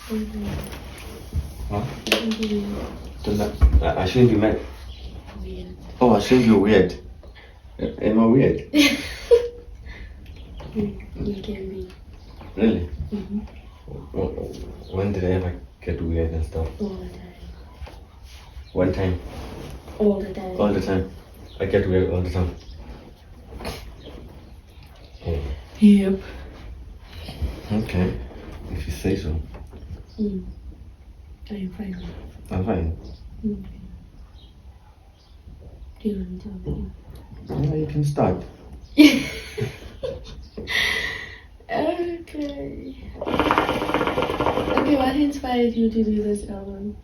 Huh? I shouldn't be mad. Weird. Oh, I shouldn't be weird. Am I weird? You can be. Really? Mm-hmm. When did I ever get weird and stuff? All the time. One time. All the time. All the time. I get weird all the time. Oh. Yep. Okay. If you say so. Are you fine? I'm fine. Do you want to tell me? Yeah, you can start. Okay. Okay, what inspired you to do this album?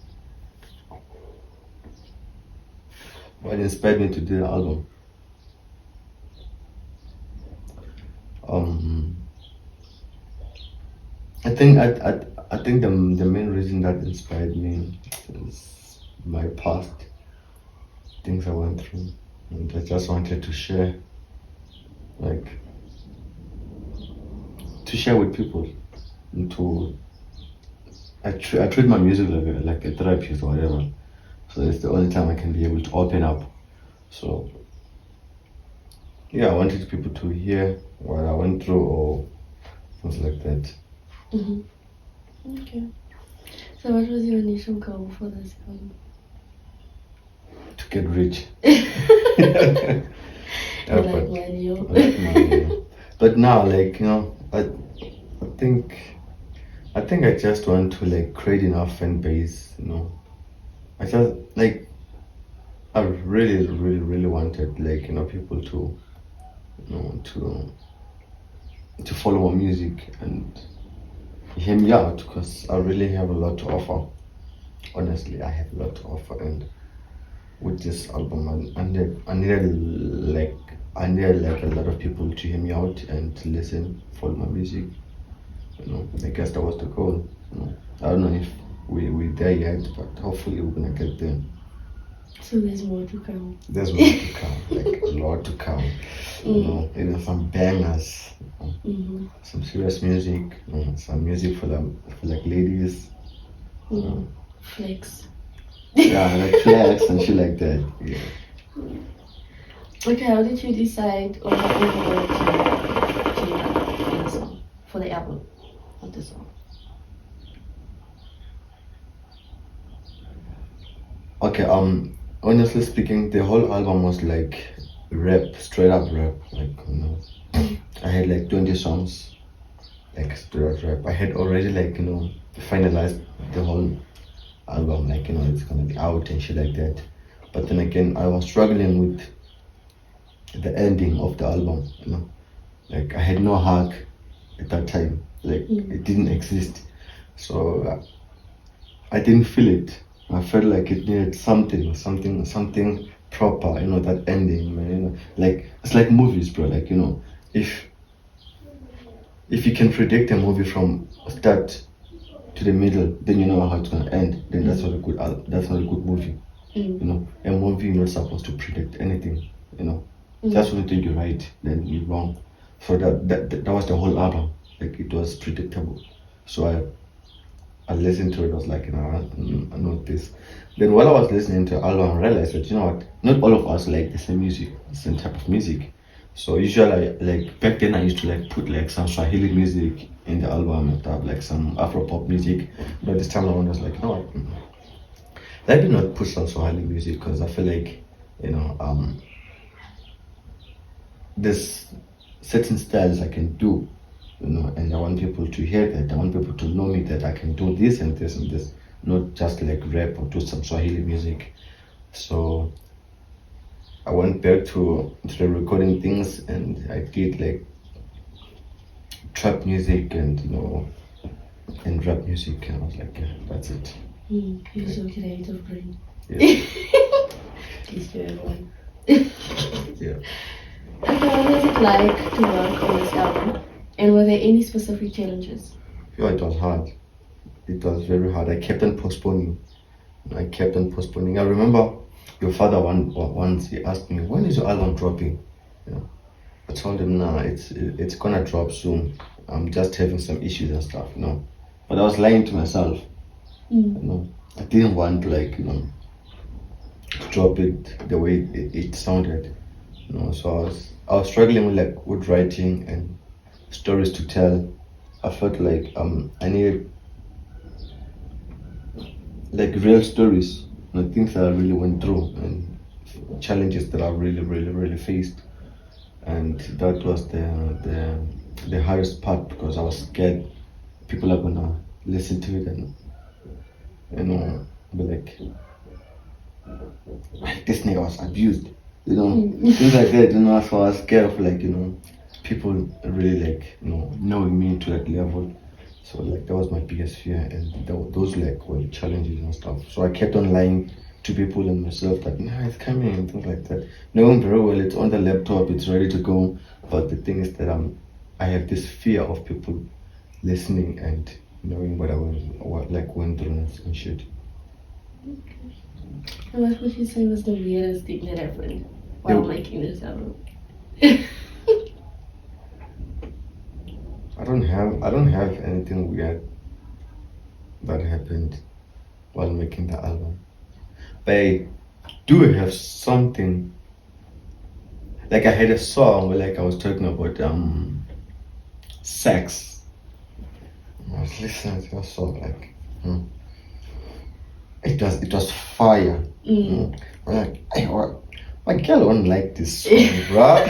What inspired me to do the album? I think the main reason that inspired me is my past, things I went through, and I just wanted to share, like, to share with people, and to I treat my music like a therapist or whatever. So it's the only time I can be able to open up. So yeah, I wanted people to hear what I went through or things like that. Okay. So what was your initial goal for this album? To get rich. Like money. But now, like, you know, I think I just want to like create enough fan base, you know. I just like I really wanted, like, you know, people to, you know, to follow my music and hear me out, because I really have a lot to offer. Honestly, I have a lot to offer, and with this album, I needed like a lot of people to hear me out and to listen, follow my music. You know, I guess that was the goal. You know, I don't know if we're there yet, but hopefully we're gonna get there. So there's more to come. There's more to come, like a lot to come. You know, even some bangers, you know, some serious music, you know, some music for like ladies. Flex. Yeah, like flex and shit like that. Yeah. Okay, how did you decide on what you wanted to in the song for the album, not the song? Okay, honestly speaking, the whole album was like rap, straight up rap. Like, you know, I had like 20 songs, like straight up rap. I had already, like, you know, finalized the whole album, like, you know, it's gonna be out and shit like that. But then again, I was struggling with the ending of the album, you know. Like, I had no hug at that time, like it didn't exist. So I didn't feel it. I felt like it needed something proper, you know, that ending, man, you know. Like, it's like movies, bro. Like, you know, if you can predict a movie from start to the middle, then you know how it's gonna end. Then that's not a good movie. You know, a movie, you're not supposed to predict anything. You know, just when you think you're right, then you're wrong. So that was the whole album. Like, it was predictable. So I listened to it. I was like, you know, I know this. Then while I was listening to the album, I realized that, you know what, not all of us like the same music, the same type of music. So usually, like back then, I used to like put like some Swahili music in the album and stuff, like some Afro pop music. But this time around, I was like, you know what, let me not put some Swahili music, because I feel like, you know, there's certain styles I can do, you know, and I want people to hear that. I want people to know me, that I can do this and this and this, not just like rap or do some Swahili music. So I went back to the recording things, and I did like trap music and, you know, and rap music, and I was like, yeah, that's it. You're so creative, brain. Yeah. Please do everyone. Yeah. Okay, what was it like to work on this album? And were there any specific challenges? Yeah, it was hard. It was very hard. I kept on postponing. I remember your father once he asked me, when is your album dropping? You know, I told him, nah, it's gonna drop soon. I'm just having some issues and stuff, you know. but I was lying to myself. Mm. You know, I didn't want to, like, you know, to drop it the way it sounded. You know, so I was struggling with, like, with writing and stories to tell. I felt like I needed, like, real stories, you know, things that I really went through and challenges that I really faced. And that was the hardest part, because I was scared people are gonna listen to it and, you know, be like, this nigga was abused, you know, things like that, you know. So I was scared of, like, you know, people really, like, you know, knowing me to that level. So, like, that was my biggest fear, and those, like, were challenges and stuff. So I kept on lying to people and myself that, nah, it's coming and things like that, knowing very well it's on the laptop, it's ready to go. But the thing is that I have this fear of people listening and knowing what went through and shit. And what would you say was the weirdest thing that happened while Yeah. making this album? I don't have anything weird that happened while making the album, but I do have something. Like, I had a song where, like, I was talking about sex. I was listening to a song, like, it was fire. I'm like, hey, what? My girl won't like this song, bro.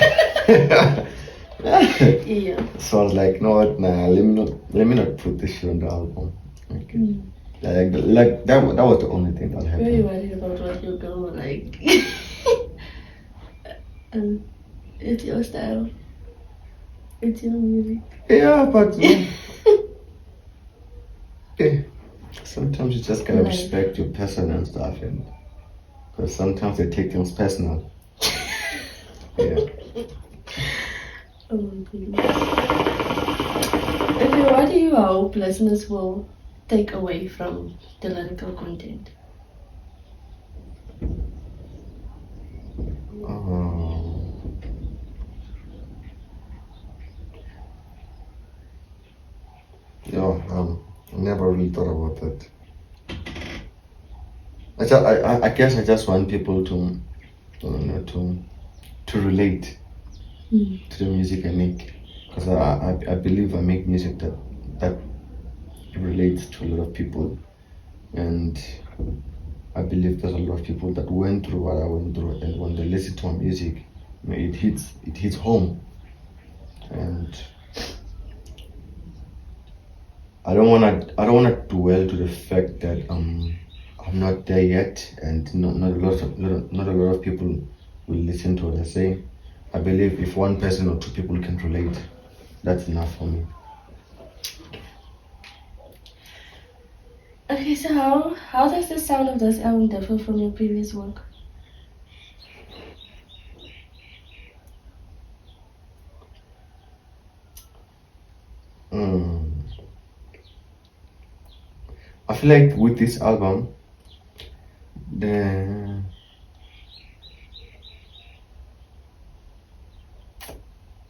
Yeah. So I was like, no, what, nah, let me not put this shit on the album. Okay. Like that was the only thing that Were you happened. worried about what your girl would like? And it's your style. It's your music. Yeah, but okay. Sometimes you just gotta Like- respect your person and stuff, and because sometimes they take things personal. Yeah. Oh my goodness. Okay, what do you hope listeners will take away from the lyrical content? Yeah. I never really thought about that. I guess I just want people to, you know, to relate to the music I make, because I believe I make music that relates to a lot of people, and I believe there's a lot of people that went through what I went through, and when they listen to my music, you know, it hits home. And I don't wanna dwell to the fact that I'm not there yet, and not a lot of people will listen to what I say. I believe if one person or two people can relate, that's enough for me. Okay, so how does the sound of this album differ from your previous work? Mm. I feel like with this album, the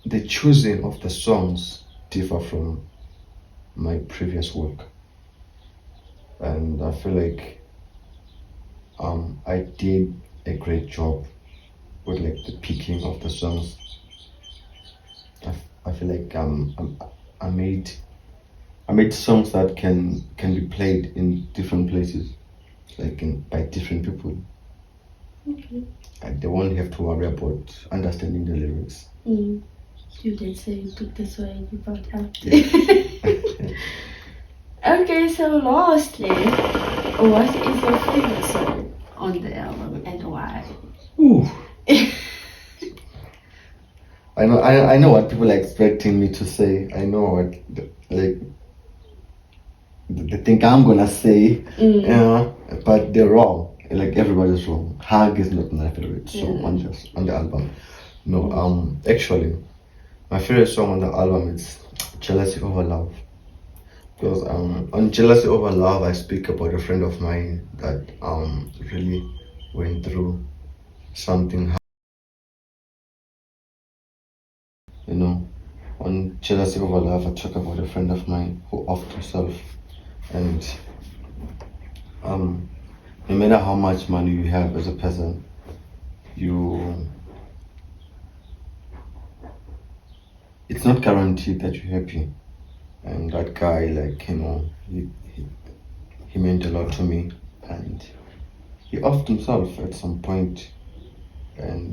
the choosing of the songs differ from my previous work, and I feel like I did a great job with, like, the picking of the songs. I feel like I made songs that can be played in different places, like by different people. Okay. And they won't have to worry about understanding the lyrics. You did say you took this way, you brought out. Yeah. Okay, so lastly, what is your favorite song on the album and why? Ooh. I know what people are expecting me to say. I know what they think I'm gonna say. Yeah, but they're wrong. Like, everybody's wrong. Hug is not my favorite song on the album. No, actually, my favorite song on the album is Jealousy Over Love. Because on Jealousy Over Love, I speak about a friend of mine that really went through something. You know, on Jealousy Over Love, I talk about a friend of mine who offed herself and no matter how much money you have as a person, it's not guaranteed that you're happy. And that guy, like, he meant a lot to me, and he offed himself at some point, and